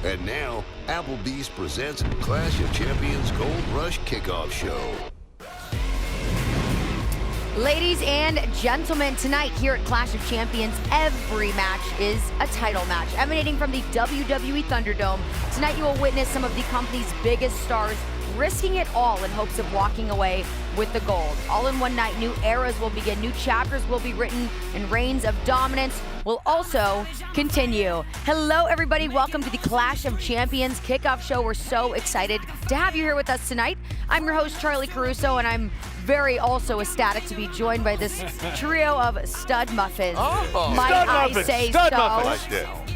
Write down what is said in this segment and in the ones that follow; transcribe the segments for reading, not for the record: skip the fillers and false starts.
And now, Applebee's presents Clash of Champions Gold Rush Kickoff Show. Ladies and gentlemen, tonight here at Clash of Champions, every match is a title match emanating from the WWE Thunderdome. Tonight you will witness some of the company's biggest stars risking it all in hopes of walking away with the gold. All in one night, new eras will begin, new chapters will be written, and reigns of dominance will also continue. Hello, everybody. Welcome to the Clash of Champions Kickoff Show. We're so excited to have you here with us tonight. I'm your host, Charlie Caruso, and I'm very also ecstatic to be joined by this trio of stud muffins. Might I say so?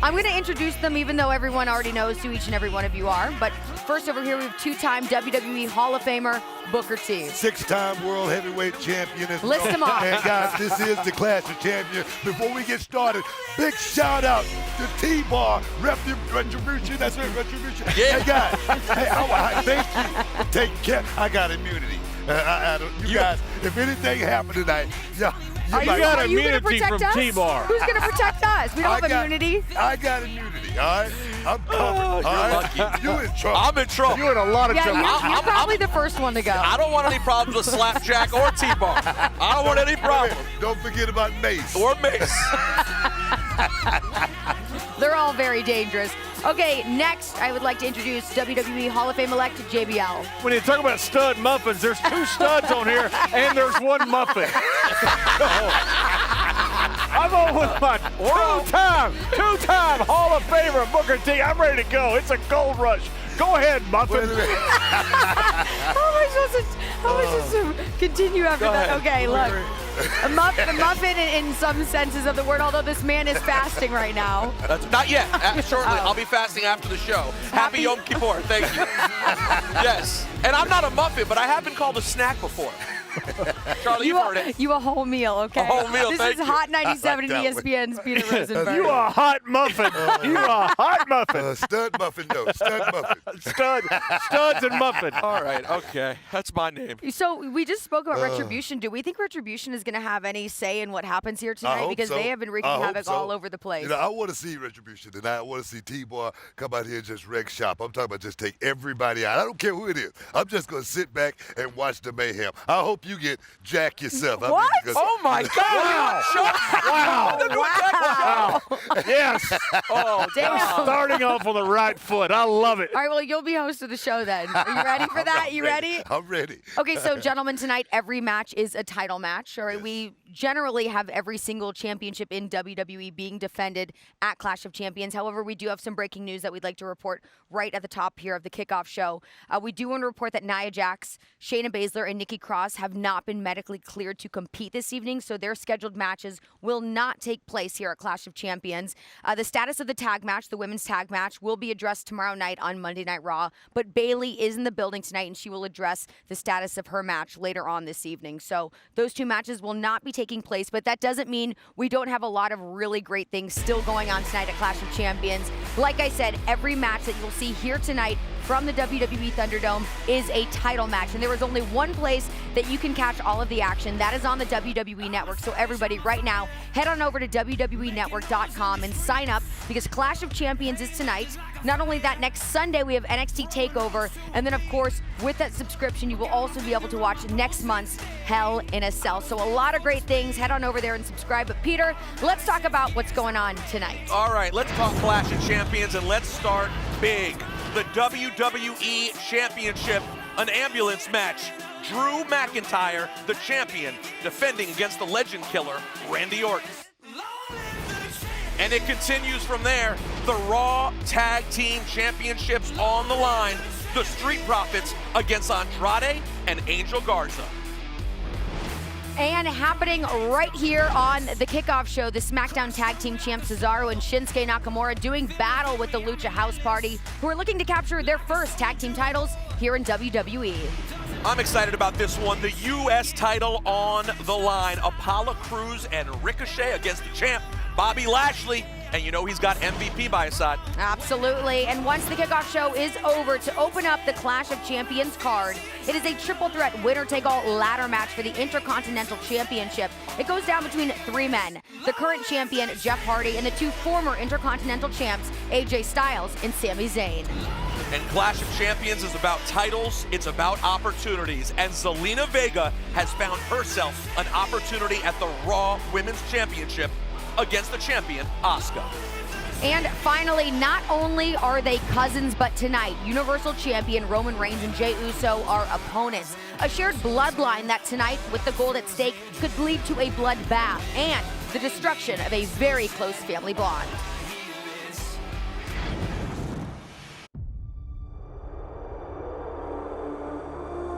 I'm going to introduce them, even though everyone already knows who each and every one of you are. But first over here, we have two-time WWE Hall of Famer Booker T. Six-time World Heavyweight Champion. List them off. And guys, this is the Clash of Champions. Before we get started, big shout-out to T-Bar, Retribution. That's it, Retribution. Yeah. Hey, guys, thank you for taking care. I got immunity. You guys, if anything happened tonight, Are you going to protect us? T-Bar. Who's going to protect us? We don't have immunity. I got immunity, all right? I'm covered, all right? lucky. You in trouble. I'm in trouble. You're in a lot of trouble. You're probably the first one to go. I don't want any problems with Slapjack or T-Bar. I don't want any problems. Don't forget about Mace. Or Mace. They're all very dangerous. Okay, next, I would like to introduce WWE Hall of Fame-elect JBL. When you talk about stud muffins, there's two studs on here, and there's one muffin. I'm on with my two-time Hall of Famer, Booker T. I'm ready to go. It's a gold rush. Go ahead, muffin. How am I supposed to continue after that? Okay, look. A muffin in some senses of the word, although this man is fasting right now. That's not yet. Shortly, I'll be fasting after the show. Happy Yom Kippur. Thank you. Yes. And I'm not a muffin, but I have been called a snack before. Charlie, you've heard it. You a whole meal, okay? A whole meal, This thank is you. Hot 97 and like that ESPN's Peter Rosenberg. You a hot muffin. You a hot muffin. Stud muffin, no. Stud muffin. Studs and muffin. All right, okay. That's my name. So we just spoke about Retribution. Do we think Retribution is going to have any say in what happens here I tonight? hope Because so. they have been wreaking I hope havoc so. all over the place. You know, I want to see Retribution tonight. I want to see T-Bar come out here and just wreck shop. I'm talking about just take everybody out. I don't care who it is. I'm just going to sit back and watch the mayhem. I hope you get Jack yourself. What? Oh, my God. Wow. Yes. Oh, Damn. Starting off on the right foot. I love it. All right, well, you'll be host of the show then. Are you ready for that? You ready? I'm ready. Okay, so gentlemen, tonight every match is a title match. All right, we generally have every single championship in WWE being defended at Clash of Champions. However, we do have some breaking news that we'd like to report right at the top here of the kickoff show. We do want to report that Nia Jax, Shayna Baszler, and Nikki Cross have not been medically cleared to compete this evening, so their scheduled matches will not take place here at Clash of Champions. The status of the tag match, the women's tag match, will be addressed tomorrow night on Monday Night Raw, but Bayley is in the building tonight, and she will address the status of her match later on this evening. So those two matches will not be taking place, but that doesn't mean we don't have a lot of really great things still going on tonight at Clash of Champions. Like I said, every match that you'll see here tonight from the WWE Thunderdome is a title match, and there is only one place that you can catch all of the action. That is on the WWE Network. So everybody, right now, head on over to WWENetwork.com and sign up, because Clash of Champions is tonight. Not only that, next Sunday we have NXT TakeOver, and then of course, with that subscription, you will also be able to watch next month's Hell in a Cell. So a lot of great things. Head on over there and subscribe. But Peter, let's talk about what's going on tonight. All right, let's talk Clash of Champions, and let's start big. The WWE Championship, an ambulance match. Drew McIntyre, the champion, defending against the legend killer, Randy Orton. And it continues from there. The Raw Tag Team Championships on the line. The Street Profits against Andrade and Angel Garza. And happening right here on the kickoff show, the SmackDown Tag Team Champs Cesaro and Shinsuke Nakamura doing battle with the Lucha House Party, who are looking to capture their first tag team titles here in WWE. I'm excited about this one. The U.S. title on the line. Apollo Crews and Ricochet against the champ, Bobby Lashley. And you know he's got MVP by his side. Absolutely. And once the kickoff show is over, to open up the Clash of Champions card, it is a triple threat winner-take-all ladder match for the Intercontinental Championship. It goes down between 3 men, the current champion, Jeff Hardy, and the 2 former Intercontinental champs, AJ Styles and Sami Zayn. And Clash of Champions is about titles, it's about opportunities. And Zelina Vega has found herself an opportunity at the Raw Women's Championship against the champion, Asuka. And finally, not only are they cousins, but tonight, Universal Champion Roman Reigns and Jey Uso are opponents. A shared bloodline that tonight, with the gold at stake, could lead to a bloodbath and the destruction of a very close family bond.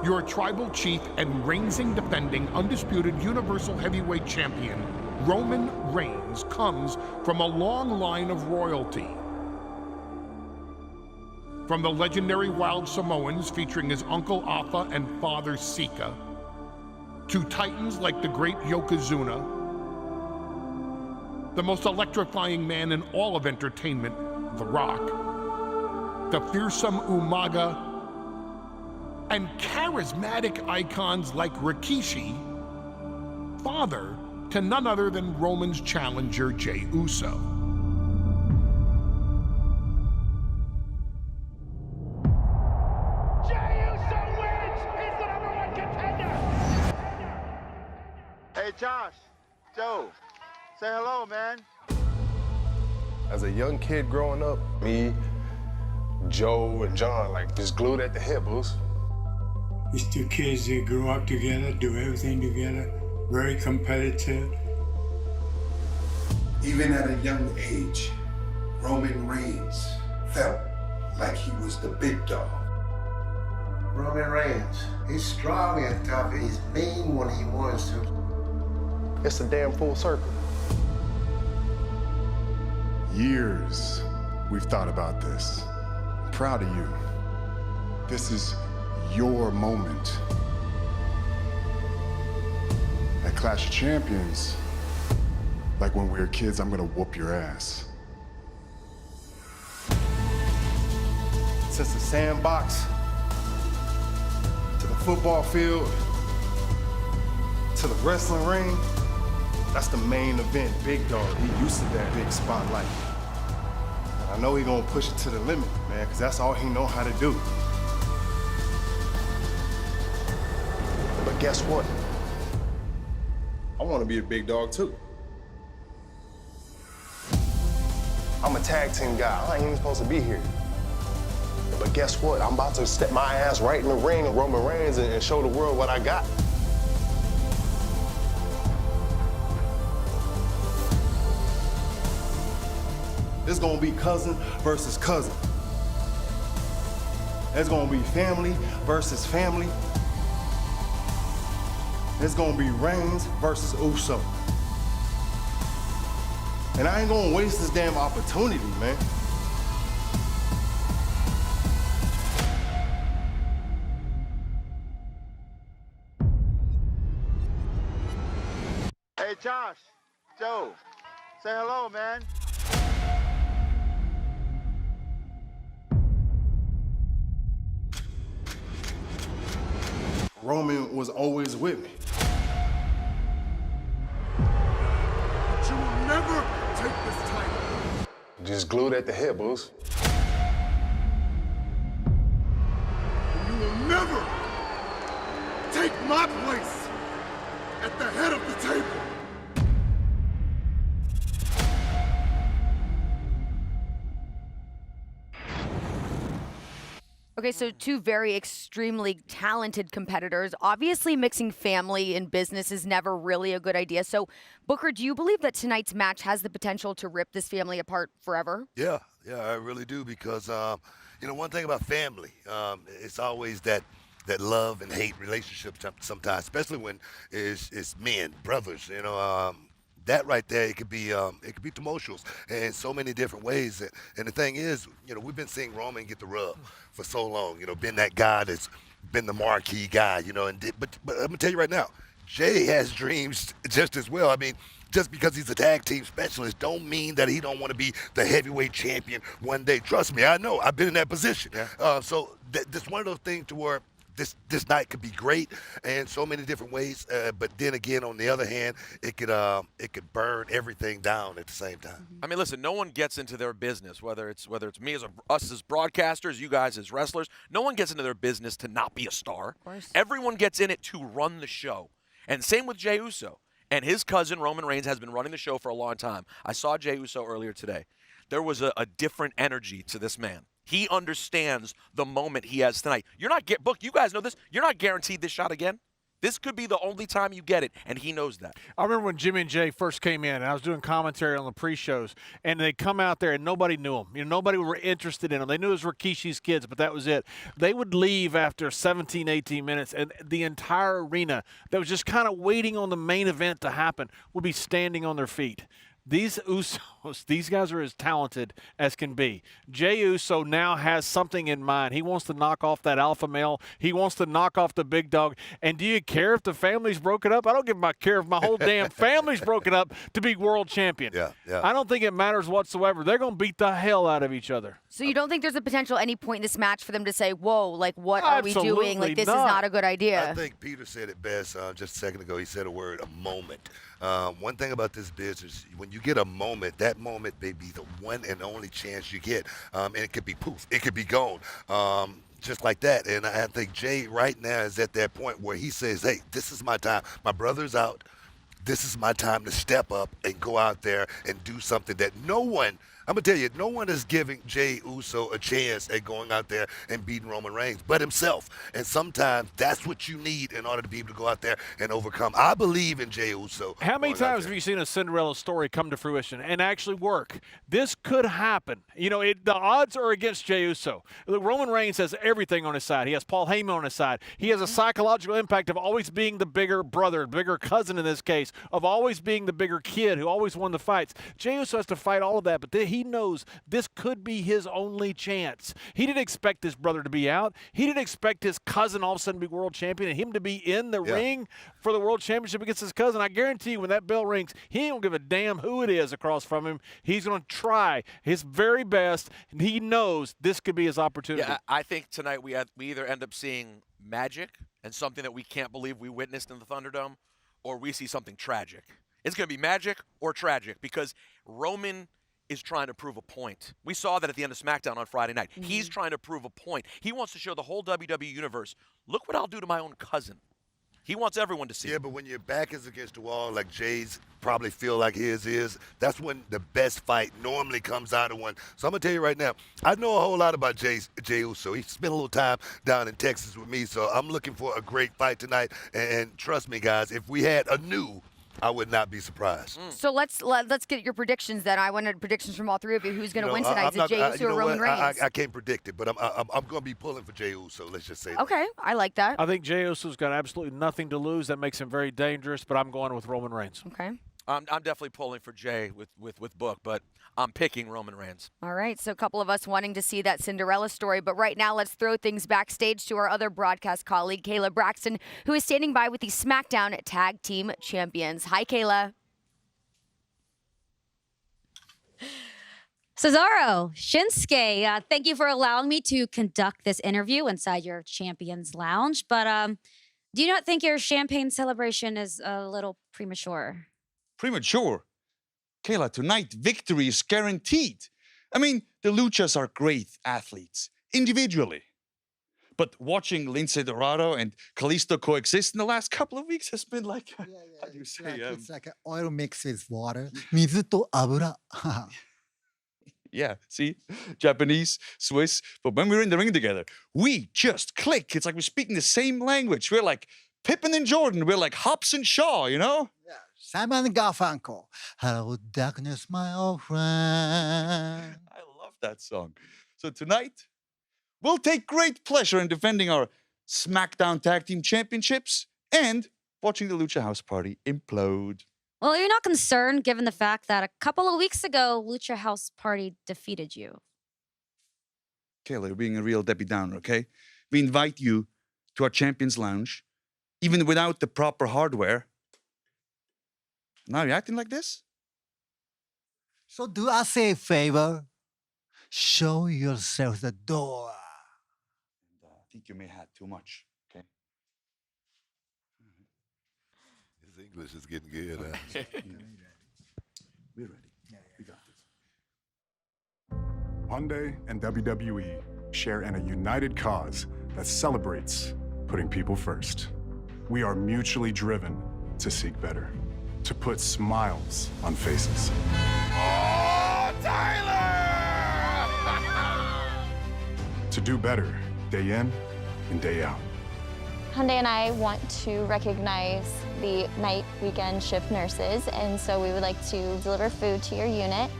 Your tribal chief and reigning defending undisputed Universal Heavyweight Champion, Roman Reigns, comes from a long line of royalty. From the legendary Wild Samoans featuring his Uncle Afa and Father Sika, to titans like the great Yokozuna, the most electrifying man in all of entertainment, The Rock, the fearsome Umaga, and charismatic icons like Rikishi, father to none other than Roman's challenger, Jey Uso. Jey Uso wins! He's the #1 contender! Hey Josh, Joe, say hello, man. As a young kid growing up, me, Joe, and John, like, just glued at the hip, Boost. These 2 kids, they grew up together, do everything together, very competitive. Even at a young age, Roman Reigns felt like he was the big dog. Roman Reigns, he's strong and tough, and he's mean when he wants to. It's a damn full circle. Years we've thought about this. I'm proud of you. This is your moment. At Clash of Champions, like when we were kids, I'm gonna whoop your ass. Since the sandbox, to the football field, to the wrestling ring, that's the main event, big dog. He used to that big spotlight. And I know he gonna push it to the limit, man, because that's all he know how to do. But guess what? I want to be a big dog too. I'm a tag team guy. I ain't even supposed to be here. But guess what? I'm about to step my ass right in the ring of Roman Reigns and show the world what I got. It's gonna be cousin versus cousin. It's gonna be family versus family. It's gonna be Reigns versus Uso. And I ain't gonna waste this damn opportunity, man. Hey Josh, Joe, say hello, man. Roman was always with me. But you will never take this title. Just glued at the hip, Boost. You will never take my place at the head of the table. Okay, so 2 very extremely talented competitors. Obviously, mixing family and business is never really a good idea. So, Booker, do you believe that tonight's match has the potential to rip this family apart forever? Yeah, I really do because, one thing about family, it's always that love and hate relationship sometimes, especially when it's men, brothers, that right there, it could be tumultuous in so many different ways. And the thing is, we've been seeing Roman get the rub for so long, been that guy that's been the marquee guy, but I'm gonna tell you right now, Jey has dreams just as well. I mean, just because he's a tag team specialist don't mean that he don't want to be the heavyweight champion one day. Trust me, I know. I've been in that position. Yeah. So this one of those things to where this night could be great in so many different ways, but then again, on the other hand, it could burn everything down at the same time. I mean, listen, no one gets into their business, whether it's me us as broadcasters, you guys as wrestlers. No one gets into their business to not be a star. Of course. Everyone gets in it to run the show, and same with Jey Uso. And his cousin Roman Reigns has been running the show for a long time. I saw Jey Uso earlier today. There was a different energy to this man. He understands the moment he has tonight. Book, you guys know this. You're not guaranteed this shot again. This could be the only time you get it, and he knows that. I remember when Jimmy and Jay first came in, and I was doing commentary on the pre-shows, and they come out there, and nobody knew them. Nobody were interested in them. They knew it was Rikishi's kids, but that was it. They would leave after 17, 18 minutes, and the entire arena that was just kind of waiting on the main event to happen would be standing on their feet. These Usos, these guys are as talented as can be. Jey Uso now has something in mind. He wants to knock off that alpha male. He wants to knock off the big dog. And do you care if the family's broken up? I don't give a care if my whole damn family's broken up to be world champion. Yeah. I don't think it matters whatsoever. They're going to beat the hell out of each other. So you don't think there's a potential any point in this match for them to say, whoa, like, what are we Absolutely doing? Like, this not. is not a good idea. I think Peter said it best just a second ago. He said a word, a moment. One thing about this business, when you get a moment, that moment may be the one and only chance you get. And it could be poof. It could be gone. Just like that. And I think Jey right now is at that point where he says, hey, this is my time. My brother's out. This is my time to step up and go out there and do something that no one, I'm going to tell you, no one is giving Jey Uso a chance at going out there and beating Roman Reigns but himself. And sometimes that's what you need in order to be able to go out there and overcome. I believe in Jey Uso. How many times have you seen a Cinderella story come to fruition and actually work? This could happen. The odds are against Jey Uso. Look, Roman Reigns has everything on his side. He has Paul Heyman on his side. He has a psychological impact of always being the bigger brother, bigger cousin in this case, of always being the bigger kid who always won the fights. Jey Uso has to fight all of that, but he knows this could be his only chance. He didn't expect his brother to be out. He didn't expect his cousin all of a sudden to be world champion and him to be in the ring for the world championship against his cousin. I guarantee you when that bell rings, he ain't going to give a damn who it is across from him. He's going to try his very best, and he knows this could be his opportunity. Yeah, I think tonight we either end up seeing magic and something that we can't believe we witnessed in the Thunderdome, or we see something tragic. It's going to be magic or tragic because Roman is trying to prove a point. We saw that at the end of SmackDown on Friday night. He's trying to prove a point. He wants to show the whole WWE Universe, look what I'll do to my own cousin. He wants everyone to see. Yeah, but when your back is against the wall, like Jay's probably feel like his is, that's when the best fight normally comes out of one. So I'm going to tell you right now, I know a whole lot about Jey Uso. He spent a little time down in Texas with me, so I'm looking for a great fight tonight. And trust me, guys, if we had a new, I would not be surprised. So let's get your predictions then. I wanted predictions from all three of you. Who's going to win tonight? Is it Jey Uso or Roman Reigns? I can't predict it, but I'm going to be pulling for Jey Uso. Let's just say that. Okay, I like that. I think Jey Uso's got absolutely nothing to lose. That makes him very dangerous, but I'm going with Roman Reigns. Okay. I'm definitely pulling for Jey with Book, but I'm picking Roman Reigns. All right, so a couple of us wanting to see that Cinderella story, but right now let's throw things backstage to our other broadcast colleague, Kayla Braxton, who is standing by with the SmackDown Tag Team Champions. Hi, Kayla. Cesaro, Shinsuke, thank you for allowing me to conduct this interview inside your Champions Lounge, but do you not think your champagne celebration is a little premature? Premature? Kayla, tonight victory is guaranteed. I mean, the Luchas are great athletes, individually. But watching Lince Dorado and Kalisto coexist in the last couple of weeks has been like, how do you say? It's like an oil mixed with water. 水と油. Yeah, see? Japanese, Swiss. But when we're in the ring together, we just click. It's like we're speaking the same language. We're like Pippen and Jordan. We're like Hobbs and Shaw, you know? Yeah. Simon Garfunkel. Hello, darkness, my old friend. I love that song. So tonight, we'll take great pleasure in defending our SmackDown Tag Team Championships and watching the Lucha House Party implode. Well, you're not concerned given the fact that a couple of weeks ago, Lucha House Party defeated you. Kayla, you're being a real Debbie Downer, okay? We invite you to our Champions Lounge, even without the proper hardware. Now you're acting like this? So do us a favor. Show yourself the door. I think you may have too much, okay? His English is getting good. We're ready. We got this. Hyundai and WWE share in a united cause that celebrates putting people first. We are mutually driven to seek better, to put smiles on faces. Oh, Tyler! To do better day in and day out. Hyundai and I want to recognize the night weekend shift nurses, and so we would like to deliver food to your unit.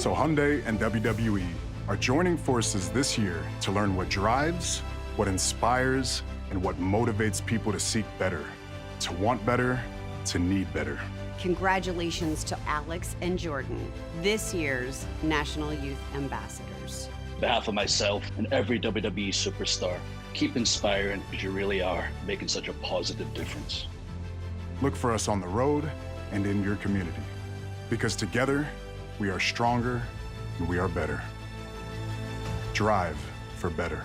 So Hyundai and WWE are joining forces this year to learn what drives, what inspires, and what motivates people to seek better, to want better, to need better. Congratulations to Alex and Jordan, this year's National Youth Ambassadors. On behalf of myself and every WWE superstar, keep inspiring because you really are making such a positive difference. Look for us on the road and in your community, because together we are stronger and we are better. Drive for better.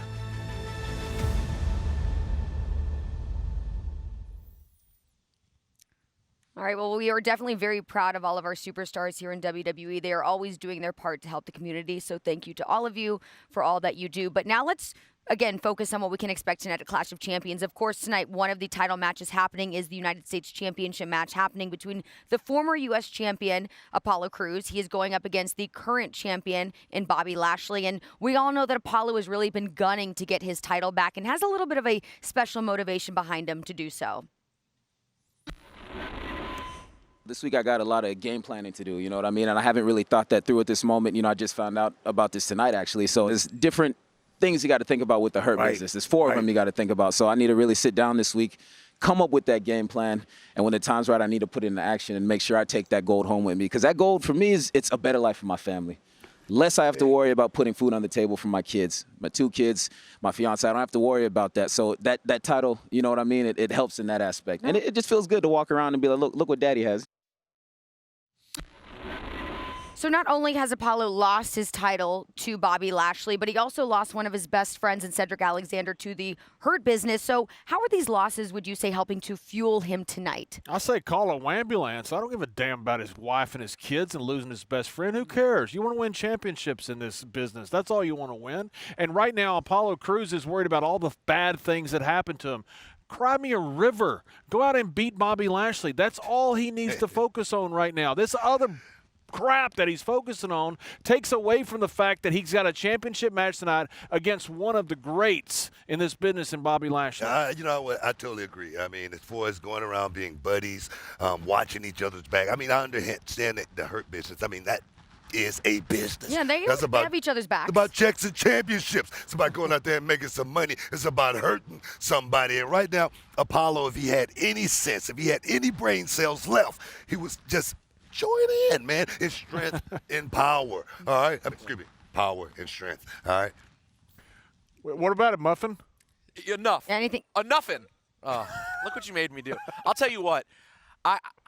All right, well, we are definitely very proud of all of our superstars here in WWE. They are always doing their part to help the community, so thank you to all of you for all that you do. But now let's, again, focus on what we can expect tonight at Clash of Champions. Of course, tonight, one of the title matches happening is the United States Championship match happening between the former U.S. champion, Apollo Crews. He is going up against the current champion in Bobby Lashley. And we all know that Apollo has really been gunning to get his title back and has a little bit of a special motivation behind him to do so. This week I got a lot of game planning to do, you know what I mean? And I haven't really thought that through at this moment. You know, I just found out about this tonight, actually. So there's different things you got to think about with the Hurt Business. There's four of them you got to think about. So I need to really sit down this week, come up with that game plan. And when the time's right, I need to put it into action and make sure I take that gold home with me. Because that gold, for me, it's a better life for my family. Less I have to worry about putting food on the table for my kids, my two kids, my fiance. I don't have to worry about that. So that title, you know what I mean? It helps in that aspect. And it just feels good to walk around and be like, look what daddy has. So not only has Apollo lost his title to Bobby Lashley, but he also lost one of his best friends in Cedric Alexander to the Hurt Business. So how are these losses, would you say, helping to fuel him tonight? I say call an ambulance. I don't give a damn about his wife and his kids and losing his best friend. Who cares? You want to win championships in this business. That's all you want to win. And right now, Apollo Crews is worried about all the bad things that happened to him. Cry me a river. Go out and beat Bobby Lashley. That's all he needs to focus on right now. This other crap that he's focusing on takes away from the fact that he's got a championship match tonight against one of the greats in this business in Bobby Lashley. You know what? I totally agree. I mean, as far as going around being buddies, watching each other's back, I mean, I understand the Hurt Business. I mean, that is a business. Yeah, they have each other's backs. It's about checks and championships. It's about going out there and making some money. It's about hurting somebody. And right now, Apollo, if he had any sense, if he had any brain cells left, he was just join in, man. It's strength and power. All right? I mean, excuse me. Power and strength. All right? What about it, Muffin? Enough. Anything? Enoughin'. Look what you made me do. I'll tell you what.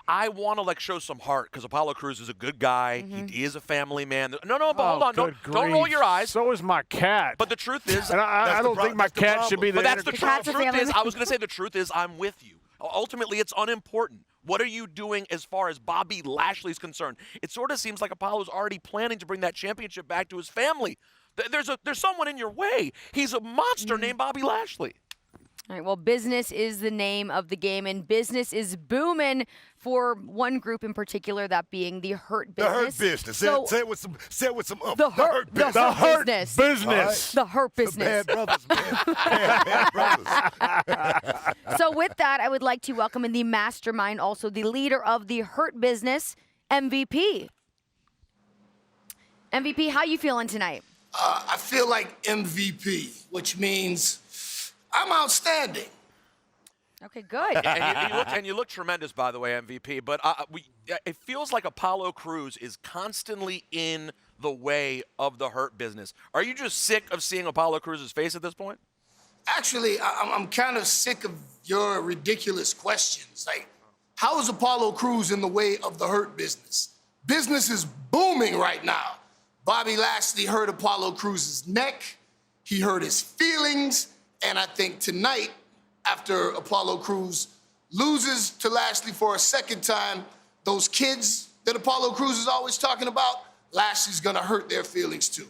I want to show some heart because Apollo Crews is a good guy. Mm-hmm. He is a family man. No, but hold on. Don't roll your eyes. So is my cat. But the truth is, and I don't think my cat should be the. But that's the truth. The truth is, I was going to say the truth is, I'm with you. Ultimately, it's unimportant. What are you doing as far as Bobby Lashley's concerned? It sort of seems like Apollo's already planning to bring that championship back to his family. There's someone in your way. He's a monster named Bobby Lashley. All right, well, business is the name of the game, and business is booming for one group in particular, that being the Hurt Business. The Hurt Business. So, say it with some The Hurt Business. The Hurt Business. Right. The Hurt Business. The Bad Brothers, man. Bad Brothers. So with that, I would like to welcome in the mastermind, also the leader of the Hurt Business, MVP. MVP, how you feeling tonight? I feel like MVP, which means I'm outstanding. Okay, good. and you look tremendous, by the way, MVP. But it feels like Apollo Crews is constantly in the way of the Hurt Business. Are you just sick of seeing Apollo Crews' face at this point? Actually, I'm kind of sick of your ridiculous questions. Like, How is Apollo Crews in the way of the Hurt Business? Business is booming right now. Bobby Lashley hurt Apollo Crews' neck. He hurt his feelings. And I think tonight, after Apollo Crews loses to Lashley for a second time, those kids that Apollo Crews is always talking about, Lashley's gonna hurt their feelings too.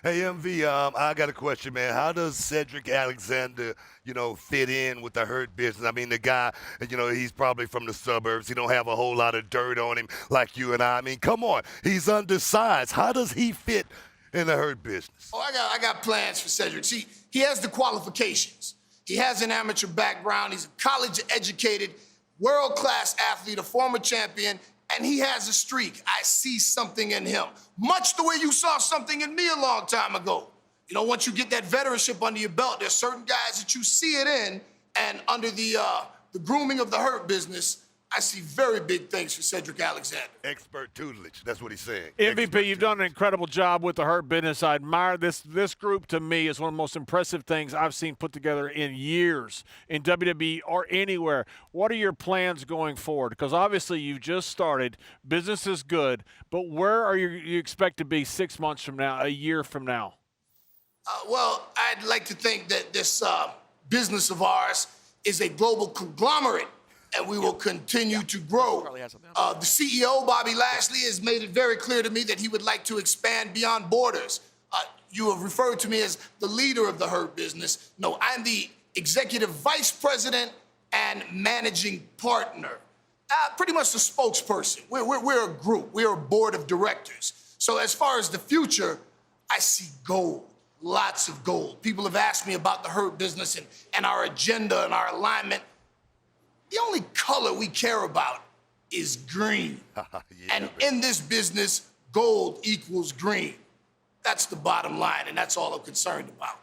Hey, MV, I got a question, man. How does Cedric Alexander, fit in with the Hurt Business? I mean, the guy, he's probably from the suburbs. He don't have a whole lot of dirt on him like you and I. I mean, come on. He's undersized. How does he fit in the Hurt Business? Oh, I got plans for Cedric. See, he has the qualifications. He has an amateur background. He's a college-educated, world-class athlete, a former champion, and he has a streak. I see something in him, much the way you saw something in me a long time ago. Once you get that veteranship under your belt, there's certain guys that you see it in, and under the grooming of the Hurt Business, I see very big things for Cedric Alexander. Expert tutelage. That's what he's saying. MVP, you've done an incredible job with the Hurt Business. I admire this. This group, to me, is one of the most impressive things I've seen put together in years in WWE or anywhere. What are your plans going forward? Because obviously you've just started. Business is good. But where are you expect to be 6 months from now, a year from now? Well, I'd like to think that this business of ours is a global conglomerate, and we will continue to grow. The CEO, Bobby Lashley, has made it very clear to me that he would like to expand beyond borders. You have referred to me as the leader of the Hurt Business. No, I'm the executive vice president and managing partner. Pretty much the spokesperson. We're a group. We're a board of directors. So as far as the future, I see gold. Lots of gold. People have asked me about the Hurt Business and our agenda and our alignment. The only color we care about is green. And in this business, gold equals green. That's the bottom line, and that's all I'm concerned about.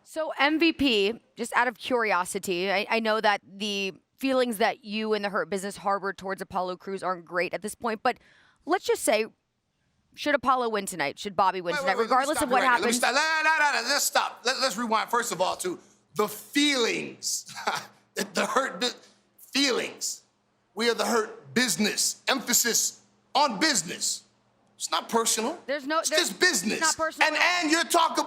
So MVP, just out of curiosity, I know that the feelings that you and the Hurt Business harbored towards Apollo Crews aren't great at this point, but let's just say, should Apollo win tonight? Should Bobby win tonight? Regardless of what happens. Let's stop. Let's rewind, first of all, to the feelings. The Hurt feelings. We are the Hurt Business. Emphasis on business. It's not personal. It's just business. It's not personal. And your talk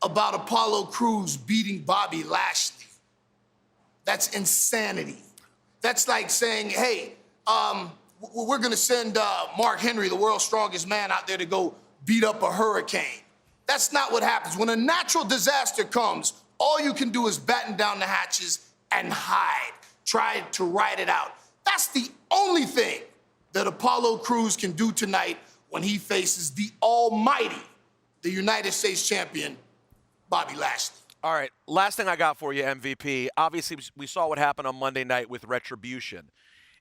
about Apollo Crews beating Bobby Lashley. That's insanity. That's like saying, hey, we're going to send Mark Henry, the world's strongest man, out there to go beat up a hurricane. That's not what happens. When a natural disaster comes, all you can do is batten down the hatches and hide. Try to ride it out. That's the only thing that Apollo Crews can do tonight when he faces the almighty, the United States champion, Bobby Lashley. All right, last thing I got for you, MVP. Obviously, we saw what happened on Monday night with Retribution.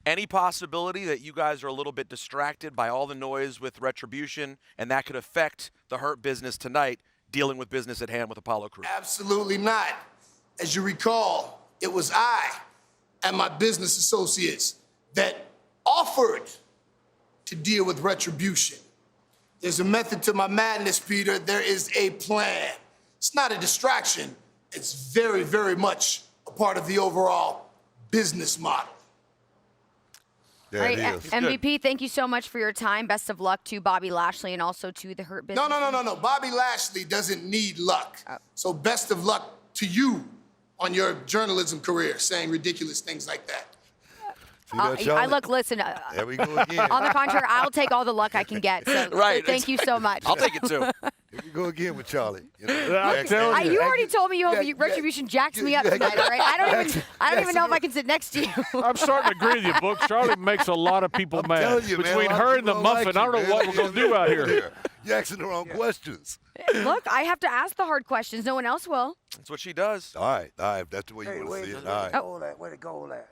Any possibility that you guys are a little bit distracted by all the noise with Retribution, and that could affect the Hurt Business tonight, dealing with business at hand with Apollo Crews? Absolutely not. As you recall, it was I and my business associates that offered to deal with Retribution. There's a method to my madness, Peter. There is a plan. It's not a distraction. It's very, very much a part of the overall business model. All right, MVP, thank you so much for your time. Best of luck to Bobby Lashley and also to the Hurt Business. No. Bobby Lashley doesn't need luck. So best of luck to you on your journalism career, saying ridiculous things like that. Listen. There we go again. On the contrary, I'll take all the luck I can get. So, right. Thank you so much. I'll take it too. Here we go again with Charlie. You already told me you hope Retribution jacks me up tonight, all right? I don't even know if I can sit next to you. I'm starting to agree with you, Book. Charlie makes a lot of people mad. Between her and the muffin, I don't know what we're going to do out here. You're asking the wrong questions. Look, I have to ask the hard questions. No one else will. That's what she does. All right. That's the way you want to see it. All right. Where the goal at?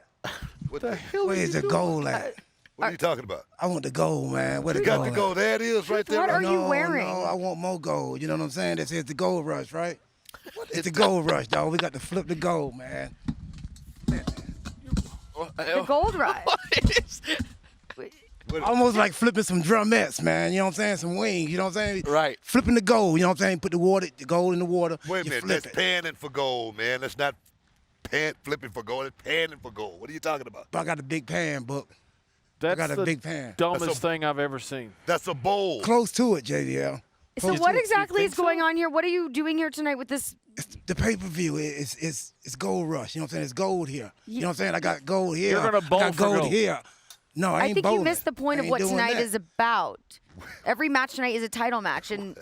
What the hell? Where's the goal at? What are you talking about? I want the gold, man. Where the You gold got the at? gold. There it is right there. What are you wearing? No, I want more gold. You know what I'm saying? This is the gold rush, right? It's the gold rush, dog. We got to flip the gold, man. The gold rush. Almost like flipping some drumettes, man. You know what I'm saying? Some wings. You know what I'm saying? Right. Flipping the gold. You know what I'm saying? Put the gold in the water. Wait a minute. That's panning for gold, man. That's not flipping for gold, and panning for gold. What are you talking about? But I got a big pan, Book. That's I got a the big pan. dumbest thing I've ever seen. That's a bowl. Close to it, JDL. So Close what to it. exactly is going on here? What are you doing here tonight with this? The pay-per-view is Gold Rush. You know what I'm saying? It's gold here. You know what I'm saying? I got gold here. You're gonna bowl I got for gold gold. here. No, I ain't I think bowling. you missed the point I of ain't what doing tonight that. is about. Every match tonight is a title match, and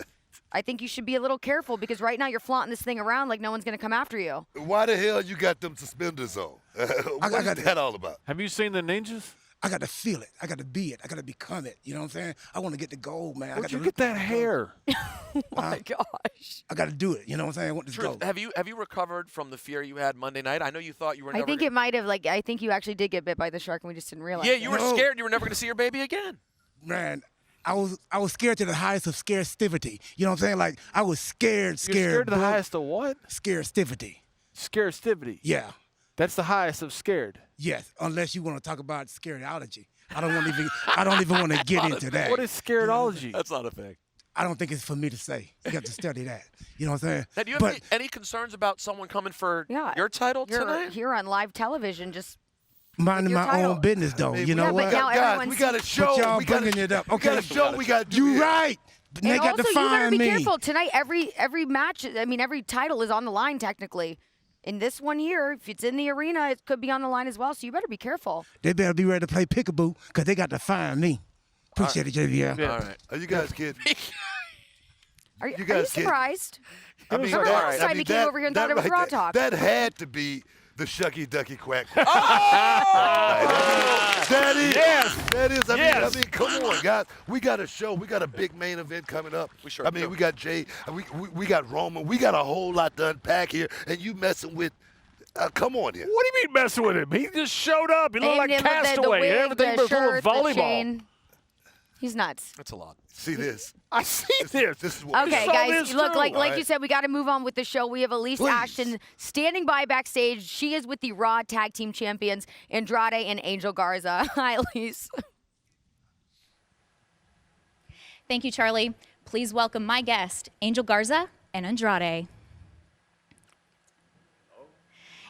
I think you should be a little careful because right now you're flaunting this thing around like no one's going to come after you. Why the hell you got them suspenders on? What is that all about? Have you seen the ninjas? I got to feel it. I got to be it. I got to become it. You know what I'm saying? I want to get the gold, man. Where'd you get that hair? Oh my gosh. I got to do it. You know what I'm saying? I want this Truth, gold. have you recovered from the fear you had Monday night? I know you thought you were I never think it might have, I think you actually did get bit by the shark and we just didn't realize Yeah, it. you were scared you were never going to see your baby again. Man, I was scared to the highest of scarcity. You know what I'm saying? Like, I was scared. You're scared to the bro. highest of what? Scarcity. Scarcity. Yeah. That's the highest of scared. Yes, unless you want to talk about scariology. I don't even want to get into that. What is scaredology? That's not a thing. I don't think it's for me to say. You got to study that. You know what I'm saying? Now, do you have any concerns about someone coming for your title You're tonight? here on live television just minding your my title. own business, though. You know Yeah, what? but now Guys, everyone's we got a show. But y'all we gotta- bringing it up. We Okay. got a show we got to do. You here. right. They And got also, to you better find be me. careful tonight. Every match, I mean, every title is on the line technically. In this one here, if it's in the arena, it could be on the line as well. So you better be careful. They better be ready to play peekaboo because they got to find me. Appreciate it, JVL. All right. Are you guys kidding? Are you guys kidding? surprised? I mean, Remember last time you came over here and thought it was Raw Talk? That had to be the Shucky Ducky Quack. Oh! That is. Yes. That is. I Yes. mean, come on, guys. We got a show. We got a big main event coming up. We sure I mean, do. we got Jay. We got Roman. We got a whole lot to unpack here. And you messing with. Come on here. What do you mean messing with him? He just showed up. He looked like Aimed him with Castaway. the wig, Everything the but full of shirt, the volleyball. chain. He's nuts. That's a lot. See this. I see this. This is what. Okay, saw guys, this look, too. like you said, we got to move on with the show. We have Elise Please. Ashton standing by backstage. She is with the Raw Tag Team Champions, Andrade and Angel Garza. Hi, Elise. Thank you, Charlie. Please welcome my guest, Angel Garza and Andrade.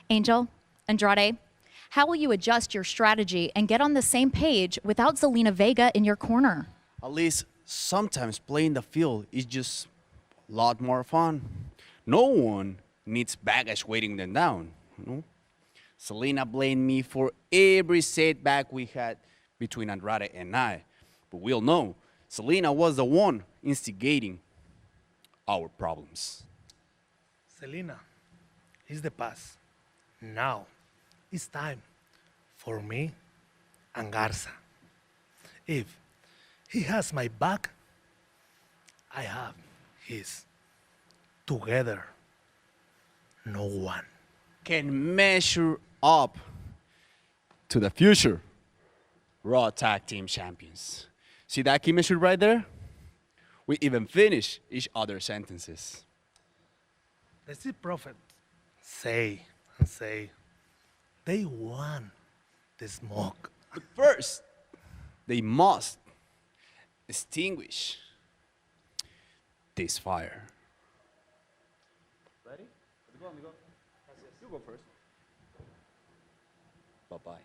Angel, Andrade, how will you adjust your strategy and get on the same page without Zelina Vega in your corner? At least sometimes playing the field is just a lot more fun. No one needs baggage weighting them down. You know? Selena blamed me for every setback we had between Andrade and I. But we all know Selena was the one instigating our problems. Selena is the past. Now it's time for me and Garza. If he has my back, I have his. Together, no one can measure up to the future Raw Tag Team Champions. See that chemistry right there? We even finish each other's sentences. The sea prophet say and say, they want the smoke. But first, they must extinguish this fire. Ready? Let me go. You go first. Bye-bye.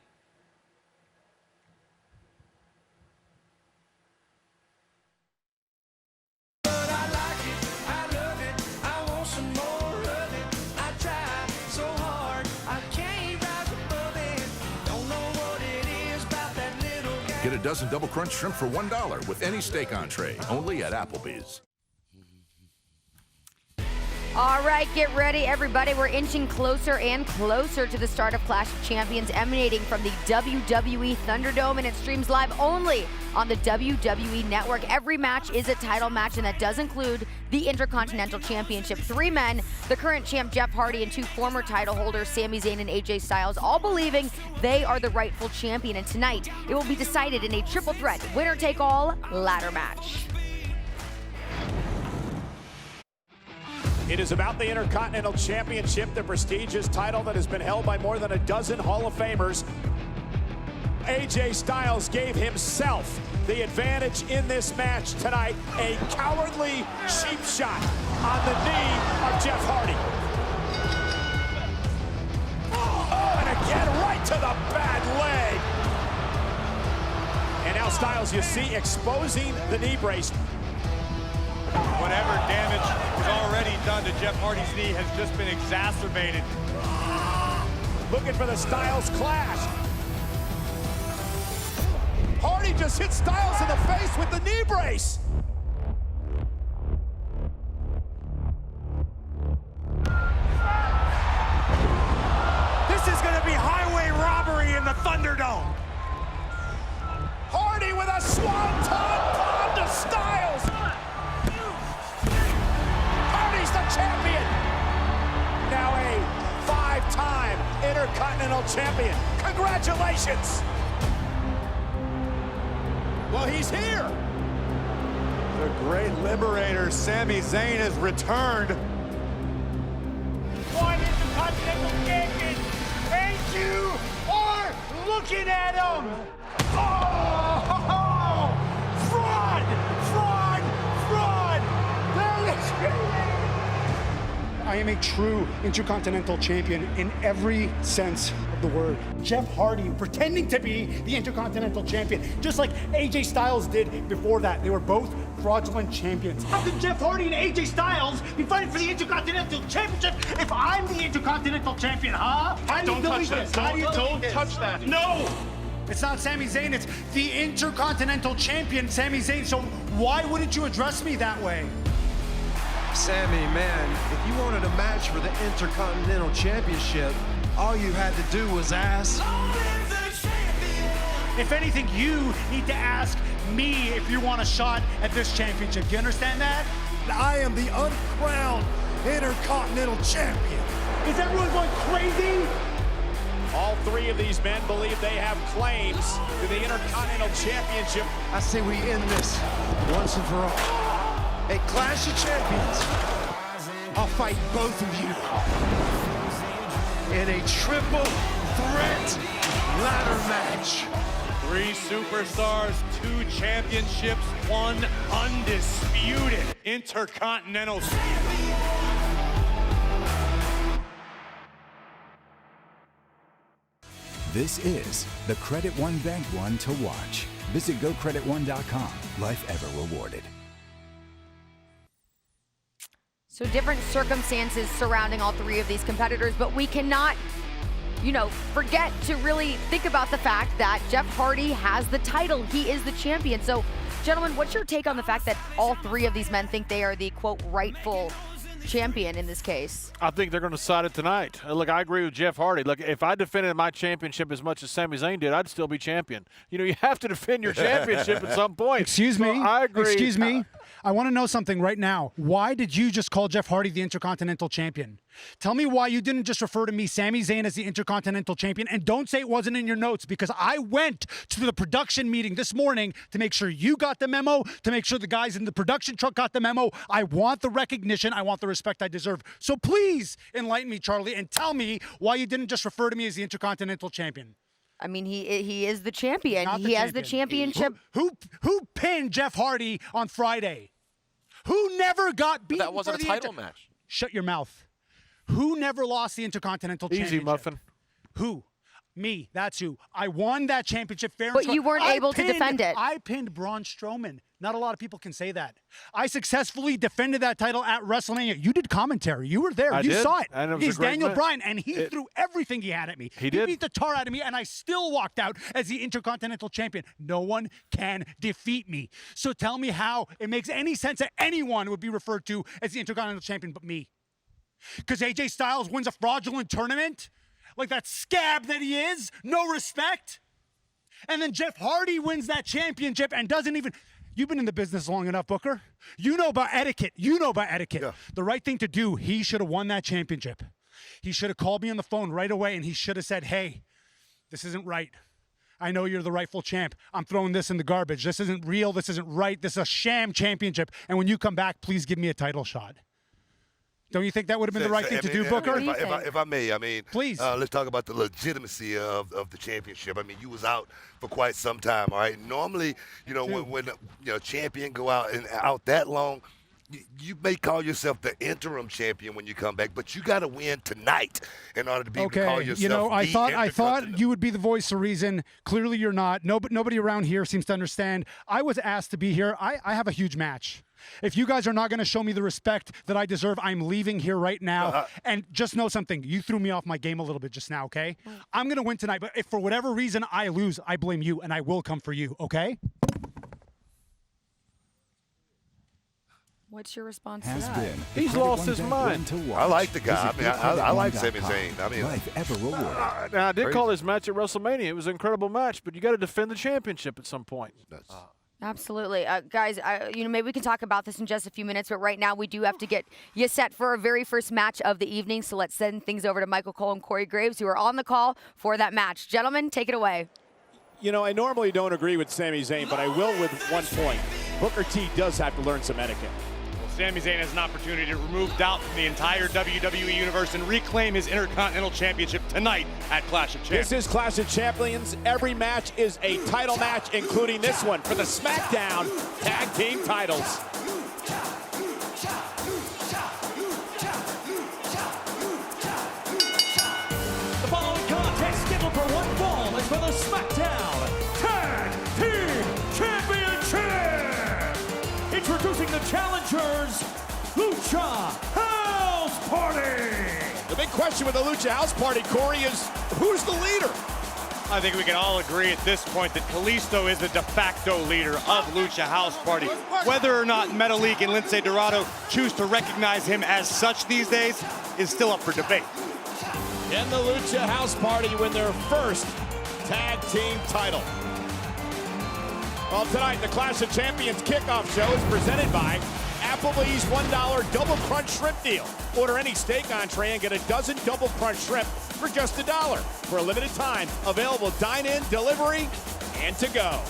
Get a dozen Double Crunch shrimp for $1 with any steak entree, only at Applebee's. All right, get ready, everybody. We're inching closer and closer to the start of Clash of Champions, emanating from the WWE Thunderdome, and it streams live only on the WWE Network. Every match is a title match, and that does include the Intercontinental Championship. 3 men, the current champ Jeff Hardy and 2 former title holders, Sami Zayn and AJ Styles, all believing they are the rightful champion. And tonight, it will be decided in a triple threat, winner-take-all ladder match. It is about the Intercontinental Championship, the prestigious title that has been held by more than a dozen Hall of Famers. AJ Styles gave himself the advantage in this match tonight. A cowardly cheap shot on the knee of Jeff Hardy. to the bad leg. And now Styles, you see, exposing the knee brace. Whatever damage was already done to Jeff Hardy's knee has just been exacerbated. Looking for the Styles clash. Hardy just hit Styles in the face with the knee brace. This is going to be highway robbery in the Thunderdome. Hardy with a swanton bomb to Styles. Hardy's the champion. Now a 5-time Intercontinental Champion. Congratulations. Well, he's here. The great liberator, Sami Zayn, has returned. One Intercontinental Champion, and you are looking at him. Oh! Fraud! Fraud! Fraud! I am a true Intercontinental Champion in every sense of the word. Jeff Hardy pretending to be the Intercontinental Champion, just like AJ Styles did before that. They were both fraudulent champions. How can Jeff Hardy and AJ Styles be fighting for the Intercontinental Championship if I'm the Intercontinental Champion, huh? How do you believe this? Don't touch that. No! It's not Sami Zayn, it's the Intercontinental Champion, Sami Zayn, so why wouldn't you address me that way? Sammy, man, if you wanted a match for the Intercontinental Championship, all you had to do was ask. If anything, you need to ask me if you want a shot at this championship. Do you understand that? I am the uncrowned Intercontinental Champion. Is everyone going crazy? All three of these men believe they have claims to the Intercontinental Championship. I say we end this once and for all. A Clash of Champions. I'll fight both of you in a triple threat ladder match. 3 superstars, 2 championships, 1 undisputed Intercontinental. This is the Credit One Bank One to watch. Visit GoCreditOne.com. Life ever rewarded. So different circumstances surrounding all three of these competitors, but we cannot, forget to really think about the fact that Jeff Hardy has the title. He is the champion. So, gentlemen, what's your take on the fact that all three of these men think they are the, quote, rightful champion in this case? I think they're going to decide it tonight. Look, I agree with Jeff Hardy. Look, if I defended my championship as much as Sami Zayn did, I'd still be champion. You have to defend your championship at some point. Excuse me. I agree. Excuse me. I want to know something right now. Why did you just call Jeff Hardy the Intercontinental Champion? Tell me why you didn't just refer to me, Sami Zayn, as the Intercontinental Champion, and don't say it wasn't in your notes, because I went to the production meeting this morning to make sure you got the memo, to make sure the guys in the production truck got the memo. I want the recognition. I want the respect I deserve. So please enlighten me, Charlie, and tell me why you didn't just refer to me as the Intercontinental Champion. I mean, he is the champion. He has the championship. Who pinned Jeff Hardy on Friday? Who never got beaten? That wasn't a title match. Shut your mouth. Who never lost the Intercontinental Championship? Easy, Muffin. Who? Me. That's who. I won that championship fair and But square. you weren't able to defend it. I pinned Braun Strowman. Not a lot of people can say that. I successfully defended that title at WrestleMania. You did commentary. You were there. I You did, saw it. and it was a He's great Daniel match. Bryan, and he threw everything he had at me. He did. beat the tar out of me, and I still walked out as the Intercontinental Champion. No one can defeat me. So tell me how it makes any sense that anyone would be referred to as the Intercontinental Champion but me. Because AJ Styles wins a fraudulent tournament? Like that scab that he is? No respect? And then Jeff Hardy wins that championship and doesn't even... You've been in the business long enough, Booker. You know about etiquette. Yeah. The right thing to do, he should have won that championship. He should have called me on the phone right away, and he should have said, hey, this isn't right. I know you're the rightful champ. I'm throwing this in the garbage. This isn't real. This isn't right. This is a sham championship. And when you come back, please give me a title shot. Don't you think that would have been the right thing to do, Booker? If I may, please. Let's talk about the legitimacy of the championship. I mean, you was out for quite some time, all right? Normally, when champion go out that long, you may call yourself the interim champion when you come back, but you got to win tonight in order to be able to call yourself you know, I thought Intercontinental. you would be the voice of reason. Clearly, you're not. Nobody around here seems to understand. I was asked to be here. I have a huge match. If you guys are not going to show me the respect that I deserve, I'm leaving here right now. And just know something. You threw me off my game a little bit just now, okay? I'm going to win tonight, but if for whatever reason I lose, I blame you, and I will come for you, okay? What's your response Has to been that? the He's Credit lost One his Bank mind. One to watch. I like the guy. Visit I like Sami GoCreditOne.com. Zayn. I mean, Life ever rewarded. Now, I did Crazy. call this match at WrestleMania. It was an incredible match, but you got to defend the championship at some point. Absolutely. Guys, maybe we can talk about this in just a few minutes, but right now we do have to get you set for our very first match of the evening. So let's send things over to Michael Cole and Corey Graves, who are on the call for that match. Gentlemen, take it away. You know, I normally don't agree with Sami Zayn, but I will with one point. Booker T does have to learn some etiquette. Sami Zayn has an opportunity to remove doubt from the entire WWE Universe and reclaim his Intercontinental Championship tonight at Clash of Champions. This is Clash of Champions. Every match is a title match, including this one for the SmackDown Tag Team titles. The following contest scheduled for one fall is for the SmackDown Tag Team Championship. Introducing the challengers, Lucha House Party. The big question with the Lucha House Party, Corey, is who's the leader? I think we can all agree at this point that Kalisto is the de facto leader of Lucha House Party. Whether or not Metalik and Lince Dorado choose to recognize him as such these days is still up for debate. Can the Lucha House Party win their first tag team title? Well, tonight, the Clash of Champions kickoff show is presented by Applebee's $1 Double Crunch Shrimp Deal. Order any steak entree and get a dozen Double Crunch Shrimp for just $1. For a limited time, available dine-in, delivery, and to go.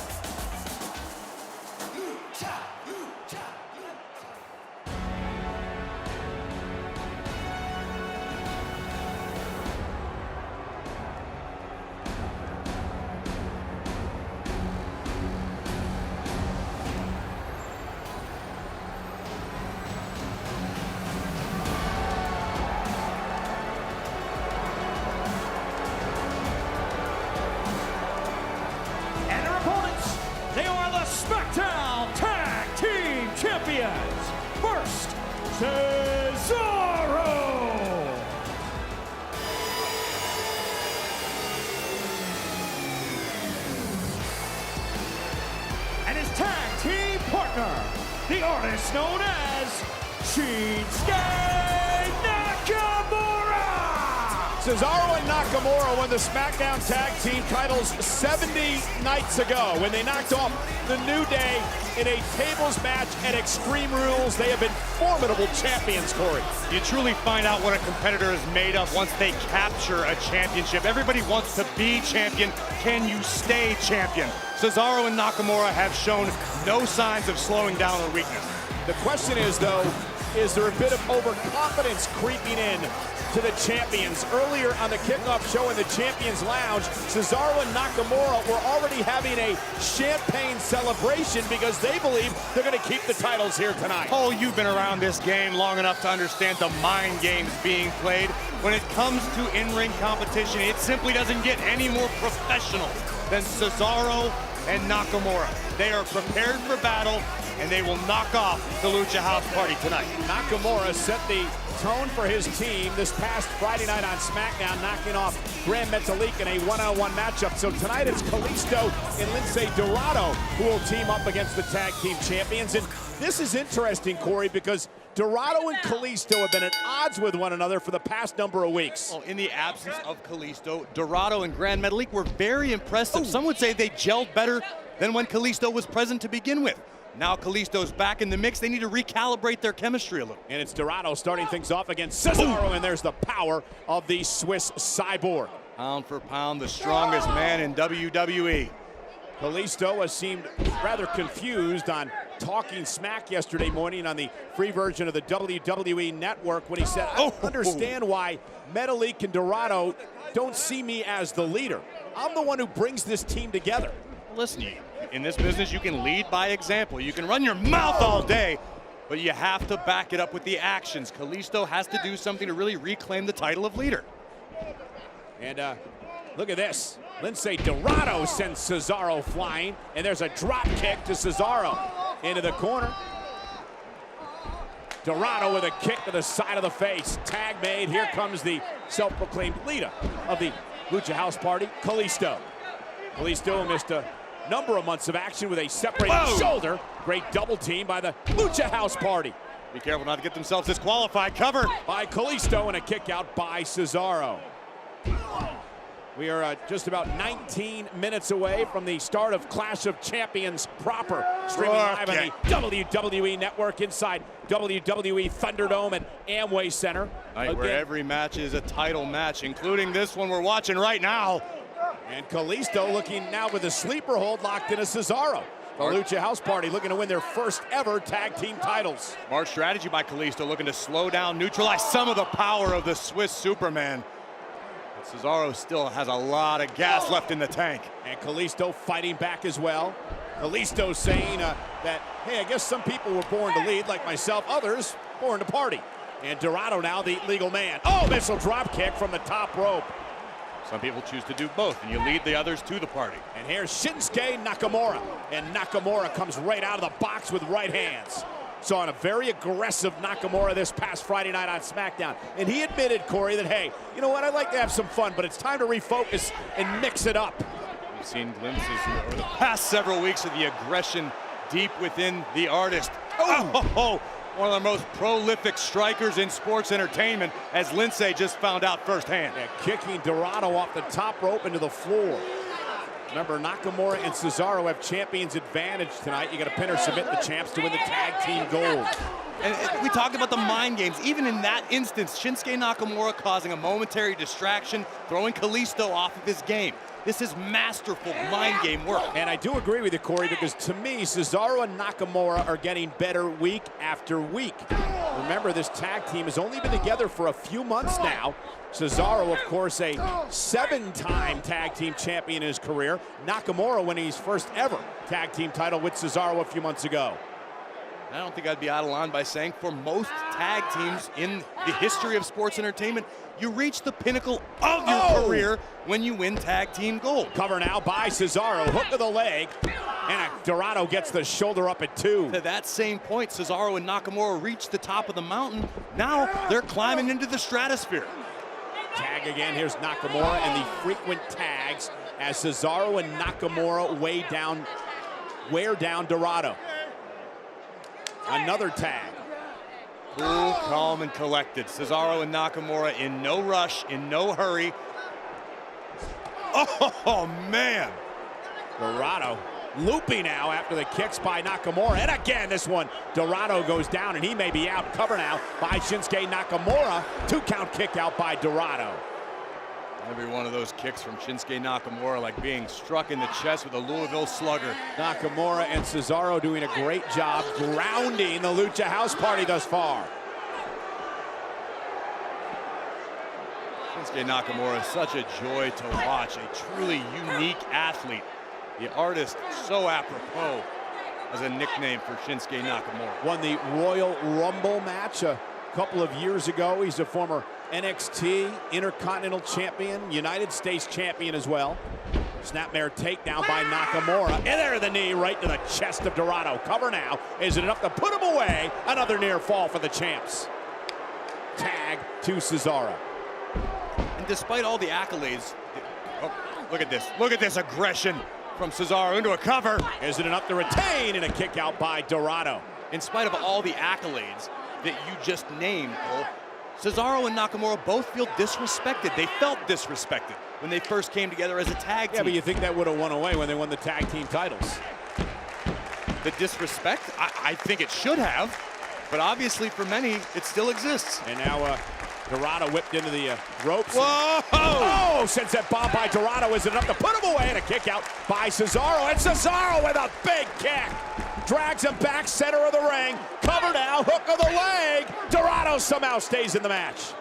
And their opponents, they are the SmackDown Tag Team Champions. First, Cesaro. And his tag team partner, the artist known as Shinsuke Nakamura. Cesaro and Nakamura won the SmackDown Tag Team titles 70 nights ago when they knocked off the New Day in a tables match at Extreme Rules. They have been formidable champions, Corey. You truly find out what a competitor is made of once they capture a championship. Everybody wants to be champion. Can you stay champion? Cesaro and Nakamura have shown no signs of slowing down or weakness. The question is, though, is there a bit of overconfidence creeping in to the champions? Earlier on the kickoff show in the Champions Lounge, Cesaro and Nakamura were already having a champagne celebration because they believe they're going to keep the titles here tonight. Oh, you've been around this game long enough to understand the mind games being played. When it comes to in-ring competition, it simply doesn't get any more professional than Cesaro and Nakamura. They are prepared for battle, and they will knock off the Lucha House Party tonight. Nakamura set the tone for his team this past Friday night on SmackDown, knocking off Gran Metalik in a one-on-one matchup. So tonight it's Kalisto and Lince Dorado who will team up against the tag team champions. And this is interesting, Corey, because Dorado and Kalisto have been at odds with one another for the past number of weeks. Oh, in the absence of Kalisto, Dorado and Gran Metalik were very impressive. Some would say they gelled better than when Kalisto was present to begin with. Now Kalisto's back in the mix. They need to recalibrate their chemistry a little. And it's Dorado starting things off against Cesaro, and there's the power of the Swiss Cyborg. Pound for pound, the strongest man in WWE. Kalisto has seemed rather confused on Talking Smack yesterday morning on the free version of the WWE Network when he said, I don't understand why Metalik and Dorado don't see me as the leader. I'm the one who brings this team together. Listen, in this business, you can lead by example. You can run your mouth all day, but you have to back it up with the actions. Kalisto has to do something to really reclaim the title of leader. And look at this. Lince Dorado sends Cesaro flying, and there's a drop kick to Cesaro into the corner. Dorado with a kick to the side of the face. Tag made. Here comes the self-proclaimed leader of the Lucha House Party, Kalisto. Kalisto missed a number of months of action with a separated shoulder. Great double team by the Lucha House Party. Be careful not to get themselves disqualified. Cover by Kalisto and a kick out by Cesaro. We are just about 19 minutes away from the start of Clash of Champions proper. Streaming live on the WWE Network inside WWE Thunderdome at Amway Center. Where every match is a title match, including this one we're watching right now. And Kalisto looking now with a sleeper hold locked into Cesaro. The Lucha House Party looking to win their first ever tag team titles. Smart strategy by Kalisto, looking to slow down, neutralize some of the power of the Swiss Superman. Cesaro still has a lot of gas left in the tank. And Kalisto fighting back as well. Kalisto saying that, hey, I guess some people were born to lead like myself, others born to party. And Dorado now the legal man. Oh, missile drop kick from the top rope. Some people choose to do both, and you lead the others to the party. And here's Shinsuke Nakamura. And Nakamura comes right out of the box with right hands. Saw a very aggressive Nakamura this past Friday night on SmackDown. And he admitted, Corey, that, hey, you know what, I'd like to have some fun, but it's time to refocus and mix it up. We've seen glimpses over the past several weeks of the aggression deep within the artist. Oh, one of the most prolific strikers in sports entertainment, as Lince just found out firsthand. Yeah, kicking Dorado off the top rope into the floor. Remember, Nakamura and Cesaro have champions advantage tonight. You got to pin or submit the champs to win the tag team gold. And we talked about the mind games. Even in that instance, Shinsuke Nakamura causing a momentary distraction, throwing Kalisto off of his game. This is masterful mind game work. And I do agree with you, Corey, because to me, Cesaro and Nakamura are getting better week after week. Remember, this tag team has only been together for a few months now. Cesaro, of course, a 7-time tag team champion in his career. Nakamura winning his first ever tag team title with Cesaro a few months ago. I don't think I'd be out of line by saying for most tag teams in the history of sports entertainment, you reach the pinnacle of your career when you win tag team gold. Cover now by Cesaro, hook of the leg, and Dorado gets the shoulder up at 2. To that same point, Cesaro and Nakamura reach the top of the mountain. Now they're climbing into the stratosphere. Tag again, here's Nakamura and the frequent tags as Cesaro and Nakamura wear down Dorado. Another tag. Cool, calm, and collected. Cesaro and Nakamura in no rush, in no hurry. Oh, man. Dorado looping now after the kicks by Nakamura. And again, this one, Dorado goes down, and he may be out. Cover now by Shinsuke Nakamura. 2-count kick out by Dorado. Every one of those kicks from Shinsuke Nakamura like being struck in the chest with a Louisville Slugger. Nakamura and Cesaro doing a great job grounding the Lucha House Party thus far. Shinsuke Nakamura is such a joy to watch, a truly unique athlete. The artist, so apropos as a nickname for Shinsuke Nakamura. Won the Royal Rumble match a couple of years ago. He's a former NXT Intercontinental Champion, United States Champion as well. Snapmare takedown by Nakamura. And there the knee right to the chest of Dorado. Cover now. Is it enough to put him away? Another near fall for the champs. Tag to Cesaro. And despite all the accolades, look at this. Look at this aggression from Cesaro into a cover. Is it enough to retain? And a kick out by Dorado. In spite of all the accolades that you just named, Cole, Cesaro and Nakamura both feel disrespected. They felt disrespected when they first came together as a tag team. Yeah, but you think that would have won away when they won the tag team titles? The disrespect? I think it should have, but obviously for many, it still exists. And now Dorado whipped into the ropes. Whoa! Oh, sends that bomb by Dorado. Is it enough to put him away? And a kick out by Cesaro. And Cesaro with a big kick. Drags him back, center of the ring. Cover now, hook of the leg. Dorado somehow stays in the match.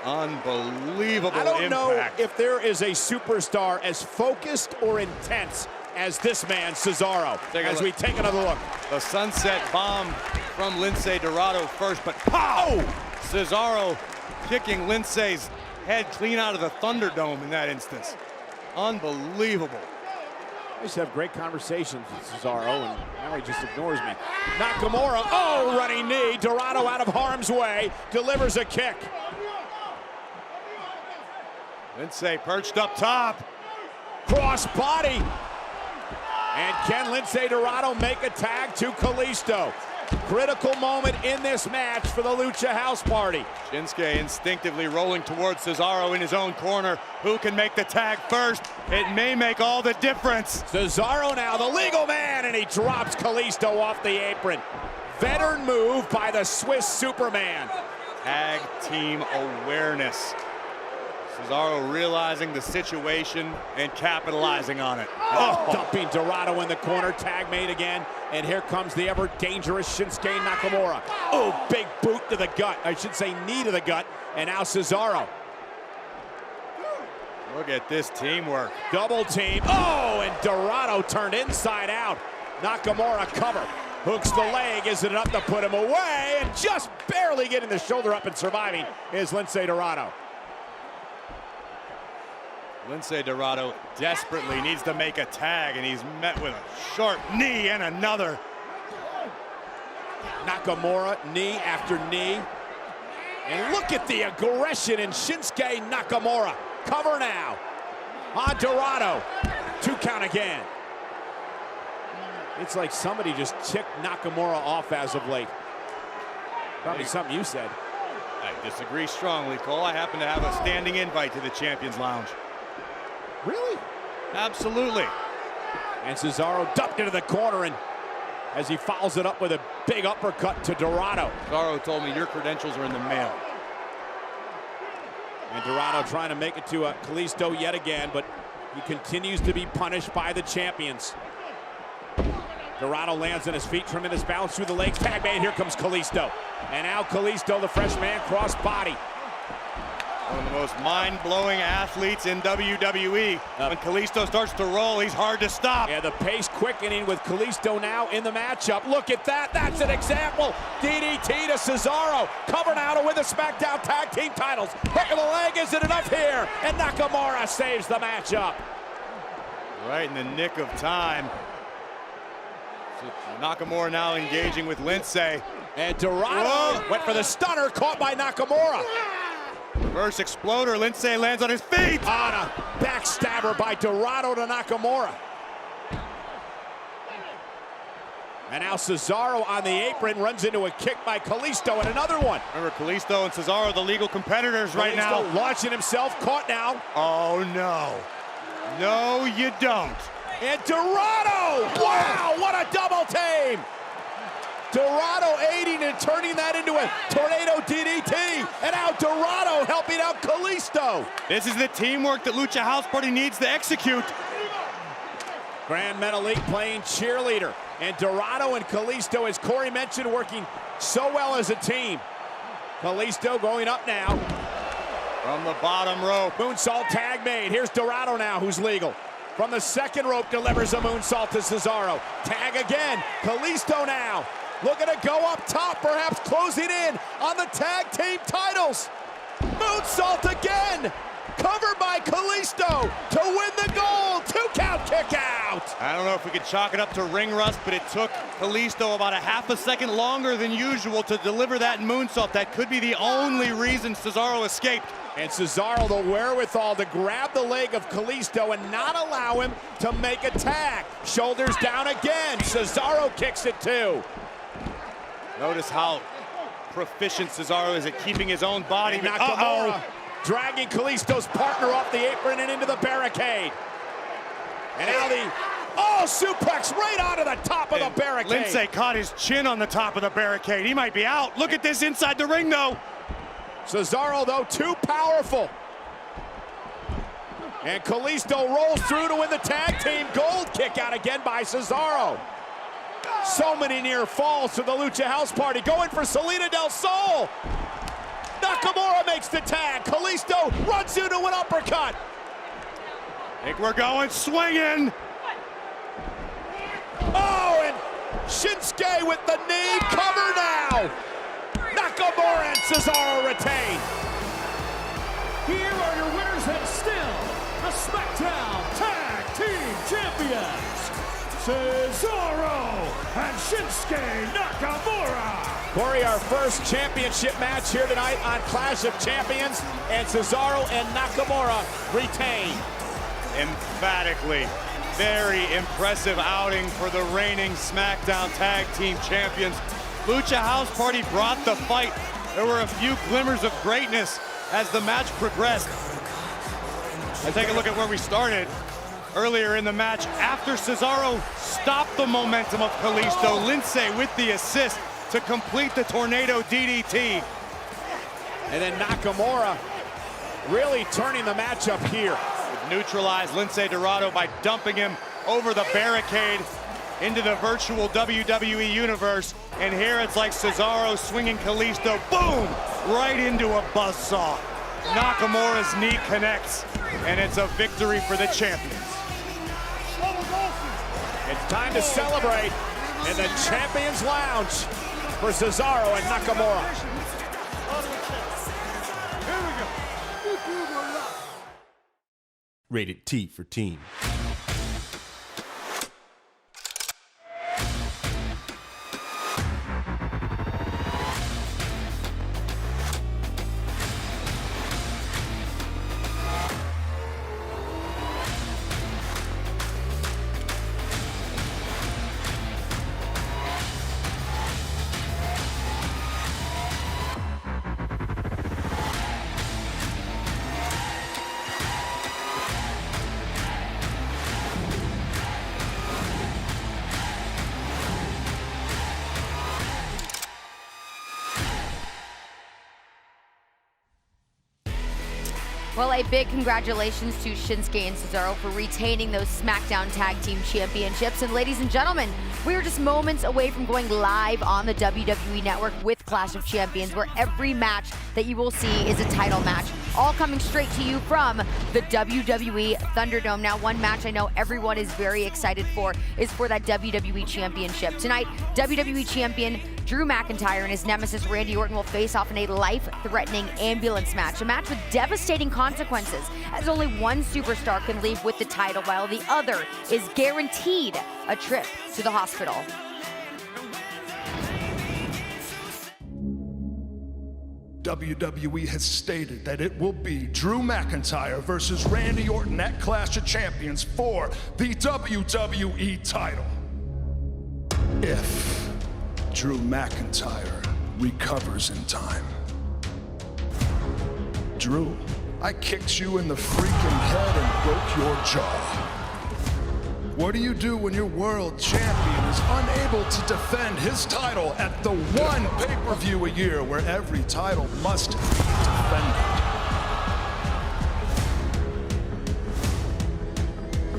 Unbelievable impact. I don't know if there is a superstar as focused or intense as this man, Cesaro. As we take another look. The sunset bomb from Lince Dorado first, but pow! Cesaro kicking Lince's head clean out of the Thunderdome in that instance. Unbelievable. I used to have great conversations with Cesaro, and now he just ignores me. Nakamura, oh, running knee. Dorado out of harm's way, delivers a kick. Lince perched up top. Cross body. And can Lince Dorado make a tag to Kalisto? Critical moment in this match for the Lucha House Party. Shinsuke instinctively rolling towards Cesaro in his own corner. Who can make the tag first? It may make all the difference. Cesaro now, the legal man, and he drops Kalisto off the apron. Veteran move by the Swiss Superman. Tag team awareness. Cesaro realizing the situation and capitalizing on it. Dumping Dorado in the corner, tag made again, and here comes the ever dangerous Shinsuke Nakamura. Oh, big boot to the gut. I should say knee to the gut, and now Cesaro. Look at this teamwork. Double team. Oh, and Dorado turned inside out. Nakamura cover. Hooks the leg. Is it enough to put him away? And just barely getting the shoulder up and surviving is Lince Dorado. Lince Dorado desperately needs to make a tag, and he's met with a sharp knee and another. Nakamura, knee after knee. And look at the aggression in Shinsuke Nakamura. Cover now on Dorado. 2 count again. It's like somebody just ticked Nakamura off as of late. Probably something you said. I disagree strongly, Cole. I happen to have a standing invite to the Champions Lounge. Really? Absolutely. And Cesaro ducked into the corner, and as he follows it up with a big uppercut to Dorado. Cesaro told me your credentials are in the mail. And Dorado trying to make it to Kalisto yet again, but he continues to be punished by the champions. Dorado lands on his feet, tremendous bounce through the legs. Tag made, here comes Kalisto. And now Kalisto, the fresh man, cross body. One of the most mind-blowing athletes in WWE. When Kalisto starts to roll, he's hard to stop. Yeah, the pace quickening with Kalisto now in the matchup. Look at that. That's an example. DDT to Cesaro. Cover now to win the SmackDown Tag Team titles. Hook of the leg. Is it enough here? And Nakamura saves the matchup. Right in the nick of time. So Nakamura now engaging with Lince. And Dorado went for the stunner, caught by Nakamura. Reverse exploder, Lince lands on his feet. On a backstabber by Dorado to Nakamura. And now Cesaro on the apron runs into a kick by Kalisto and another one. Remember, Kalisto and Cesaro, the legal competitors right now. Launching himself, caught now. Oh no. No, you don't. And Dorado! Wow, what a double team! Dorado aiding and turning that into a tornado DDT. And now Dorado helping out Kalisto. This is the teamwork that Lucha House Party needs to execute. Grand Metalik playing cheerleader. And Dorado and Kalisto, as Corey mentioned, working so well as a team. Kalisto going up now. From the bottom rope. Moonsault tag made. Here's Dorado now, who's legal. From the second rope, delivers a moonsault to Cesaro. Tag again. Kalisto now. Looking to go up top, perhaps closing in on the tag team titles. Moonsault again. Covered by Kalisto to win the gold. 2 count kick out. I don't know if we could chalk it up to ring rust, but it took Kalisto about a half a second longer than usual to deliver that moonsault. That could be the only reason Cesaro escaped. And Cesaro the wherewithal to grab the leg of Kalisto and not allow him to make a tag. Shoulders down again. Cesaro kicks it too. Notice how proficient Cesaro is at keeping his own body. Nakamura dragging Kalisto's partner off the apron and into the barricade. And now the suplex right onto the top of the barricade. Lince caught his chin on the top of the barricade. He might be out. Look at this inside the ring though. Cesaro though too powerful. And Kalisto rolls through to win the tag team gold. Kick out again by Cesaro. So many near falls to the Lucha House Party. Going for Salida del Sol. Nakamura makes the tag. Kalisto runs into an uppercut. I think we're going swinging. Shinsuke with the knee, cover now. Nakamura and Cesaro retain. Here are your winners and still the SmackDown Tag Team Champions, Cesaro and Shinsuke Nakamura. Corey, our first championship match here tonight on Clash of Champions, and Cesaro and Nakamura retain. Emphatically, very impressive outing for the reigning SmackDown Tag Team Champions. Lucha House Party brought the fight. There were a few glimmers of greatness as the match progressed. And take a look at where we started earlier in the match. After Cesaro stopped the momentum of Kalisto, Lindsay with the assist to complete the Tornado DDT. And then Nakamura really turning the match up here. Neutralized Lindsay Dorado by dumping him over the barricade into the virtual WWE universe. And here it's like Cesaro swinging Kalisto, boom, right into a buzzsaw. Nakamura's knee connects, and it's a victory for the champions. It's time to celebrate in the Champions Lounge for Cesaro and Nakamura. Rated T for Teen. Well, a big congratulations to Shinsuke and Cesaro for retaining those SmackDown Tag Team Championships. And ladies and gentlemen, we are just moments away from going live on the WWE Network with Clash of Champions, where every match that you will see is a title match, all coming straight to you from the WWE Thunderdome. Now, one match I know everyone is very excited for is for that WWE Championship. Tonight, WWE Champion Drew McIntyre and his nemesis Randy Orton will face off in a life-threatening ambulance match, a match with devastating consequences, as only one superstar can leave with the title while the other is guaranteed a trip to the hospital. WWE has stated that it will be Drew McIntyre versus Randy Orton at Clash of Champions for the WWE title. If Drew McIntyre recovers in time. Drew, I kicked you in the freaking head and broke your jaw. What do you do when your world champion is unable to defend his title at the one pay-per-view a year where every title must be defended?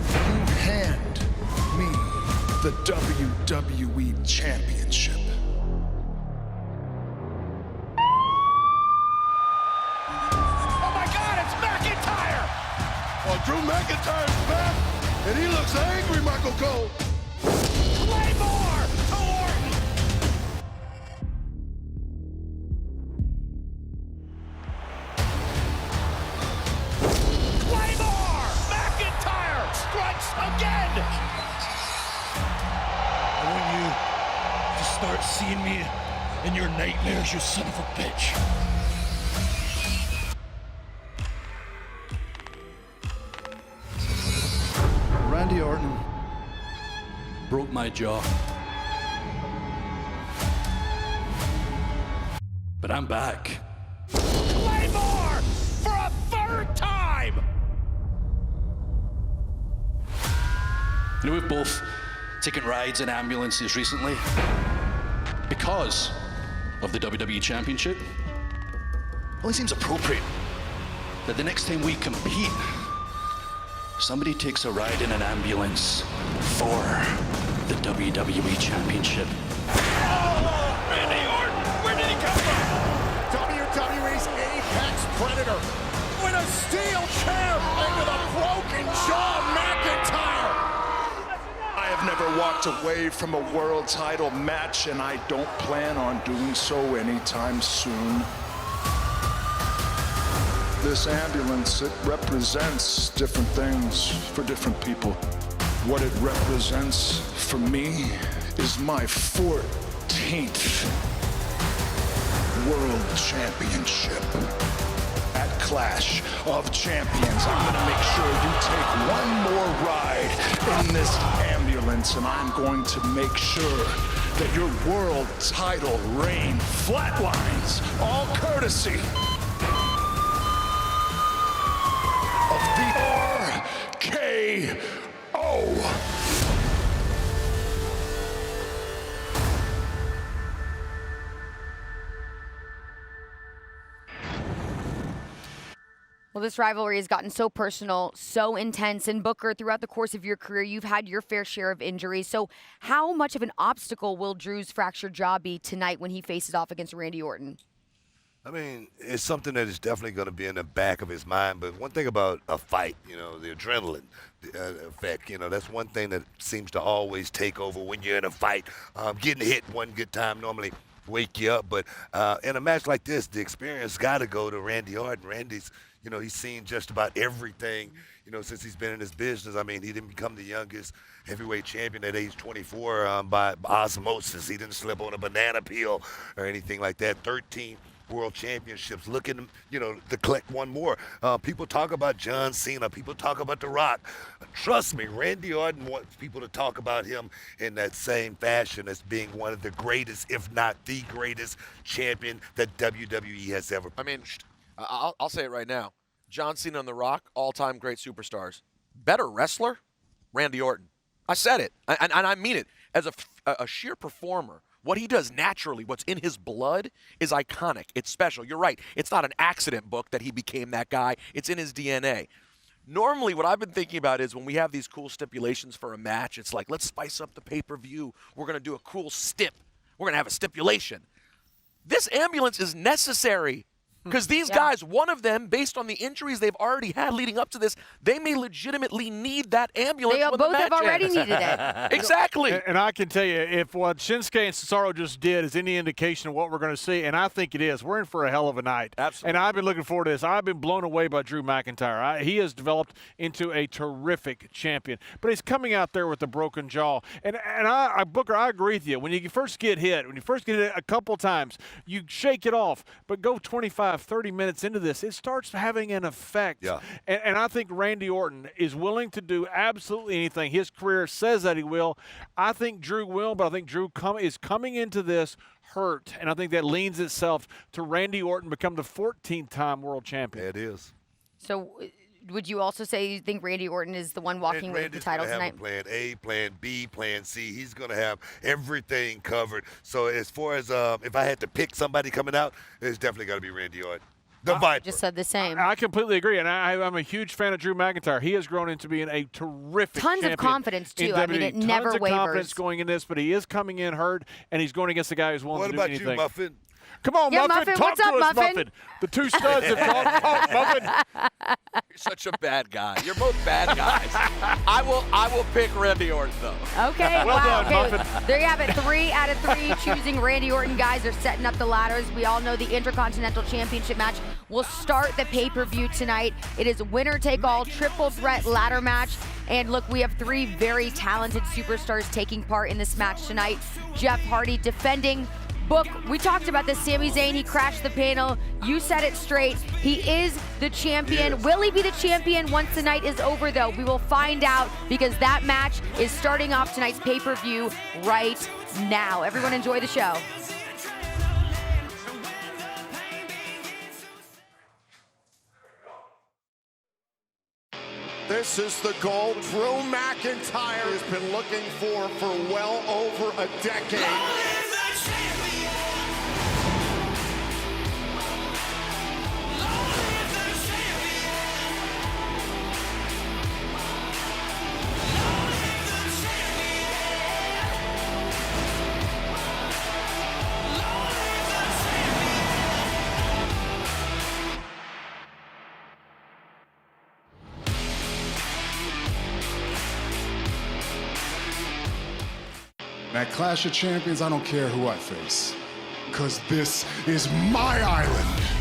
You hand me the WWE Championship. Oh my God, it's McIntyre! Oh, Drew McIntyre's back, and he looks angry, Michael Cole. Claymore to Orton! Claymore! McIntyre strikes again! I want you to start seeing me in your nightmares, you son of a bitch. Randy Orton broke my jaw. But I'm back. Claymore for a third time! You know, we've both taken rides in ambulances recently because of the WWE Championship. Well, it seems appropriate that the next time we compete, somebody takes a ride in an ambulance for the WWE Championship. Oh, Randy Orton! Where did he come from? WWE's Apex Predator with a steel chair into the broken jaw McIntyre! I have never walked walked away from a world title match, and I don't plan on doing so anytime soon. This ambulance, it represents different things for different people. What it represents for me is my 14th World Championship. At Clash of Champions, I'm gonna make sure you take one more ride in this ambulance, and I'm going to make sure that your world title reign flatlines, all courtesy of the RKO. Well, this rivalry has gotten so personal, so intense. And Booker, throughout the course of your career, you've had your fair share of injuries. So how much of an obstacle will Drew's fractured jaw be tonight when he faces off against Randy Orton? I mean, it's something that is definitely going to be in the back of his mind. But one thing about a fight, the adrenaline effect, that's one thing that seems to always take over when you're in a fight. Getting hit one good time normally wake you up. But in a match like this, the experience got to go to Randy Orton. Randy's, he's seen just about everything, since he's been in this business. I mean, he didn't become the youngest heavyweight champion at age 24 by osmosis. He didn't slip on a banana peel or anything like that. 13 world championships, looking, to collect one more. People talk about John Cena. People talk about The Rock. Trust me, Randy Orton wants people to talk about him in that same fashion as being one of the greatest, if not the greatest champion that WWE has ever produced. I'll say it right now. John Cena and The Rock, all-time great superstars. Better wrestler, Randy Orton. I said it, and I mean it. As a sheer performer, what he does naturally, what's in his blood, is iconic. It's special. You're right. It's not an accident, Book, that he became that guy. It's in his DNA. Normally, what I've been thinking about is when we have these cool stipulations for a match, it's like, let's spice up the pay-per-view. We're going to do a cool stip. We're going to have a stipulation. This ambulance is necessary. Because these guys, one of them, based on the injuries they've already had leading up to this, they may legitimately need that ambulance. They both have already needed it. Exactly. And I can tell you, if what Shinsuke and Cesaro just did is any indication of what we're going to see, and I think it is, we're in for a hell of a night. Absolutely. And I've been looking forward to this. I've been blown away by Drew McIntyre. He has developed into a terrific champion. But he's coming out there with a broken jaw. And Booker, I agree with you. When you first get hit, a couple times, you shake it off. But go 30 minutes into this, it starts having an effect. Yeah. And I think Randy Orton is willing to do absolutely anything. His career says that he will. I think Drew will, but I think Drew is coming into this hurt, and I think that leans itself to Randy Orton become the 14th-time world champion. It is. So would you also say you think Randy Orton is the one walking with the title tonight? Plan A, Plan B, Plan C. He's going to have everything covered. So as far as if I had to pick somebody coming out, it's definitely got to be Randy Orton. The Viper. Just said the same. I completely agree, and I'm a huge fan of Drew McIntyre. He has grown into being a terrific Tons champion of confidence, too. in I mean, it WWE. never Tons of wavers. confidence going in this, but he is coming in hurt, and he's going against a guy who's willing to do anything. What about you, Muffin? Come on, Yeah, Muffin. Muffin, Talk what's to up, us, Muffin? The two studs have talked. Talk, Muffin. You're such a bad guy. You're both bad guys. I will pick Randy Orton, though. Okay, Well wow. done, Okay. Muffin. There you have it. 3 out of 3 choosing Randy Orton. Guys are setting up the ladders. We all know the Intercontinental Championship match will start the pay-per-view tonight. It is winner-take-all, triple threat ladder match. And look, we have 3 very talented superstars taking part in this match tonight. Jeff Hardy defending. Book, we talked about this. Sami Zayn, he crashed the panel. You said it straight. He is the champion. Yes. Will he be the champion once the night is over, though? We will find out because that match is starting off tonight's pay-per-view right now. Everyone enjoy the show. This is the goal Drew McIntyre has been looking for well over a decade. At Clash of Champions, I don't care who I face, because this is my island.